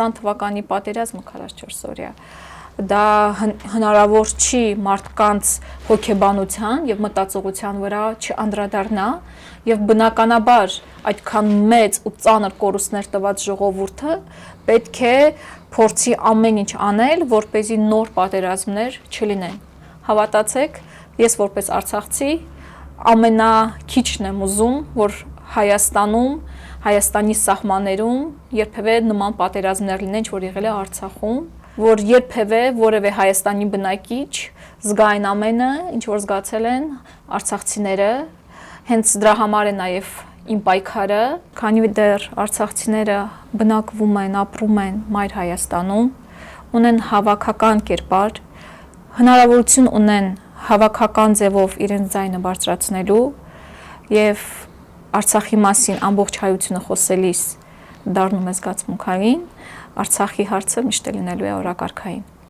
20 թվականի պատերազմը 44 օրյա դա հնարավոր չի մարդկանց հոգեբանության եւ մտածողության վրա չանդրադառնա եւ բնականաբար այդքան մեծ ու ծանր կորուստներ տված ժողովուրդը պետք է փորձի ամեն ինչ անել, որպեսզի նոր պատերազմներ չլինեն։ Հավատացեք, ես որպես արցախցի ամենաքիչն եմ ուզում, որ Հայաստանում, Հայաստանի սահմաններում երբևէ նման պատերազմներ լինեն, որ եղել է Արցախում, որ երբևէ որևէ Հայաստանի բնակիչ զգա այն ամենը, ինչ որ զգացել են արցախցիները, հենց դրա համար է նաև իմ պայքարը, քանի դեռ արցախցիները բնակվում են, ապրում են Մայր Հայաստանում, ունեն հավաքական կերպար, հնարավորություն ունեն հավաքական ձևով իրենց ձայնը բարձրացնելու եւ Արցախի մասին ամբողջ հայությունը խոսելիս դառնում է զգացմունքային, Արցախի հարցը միշտ լինելու է օրակարգային։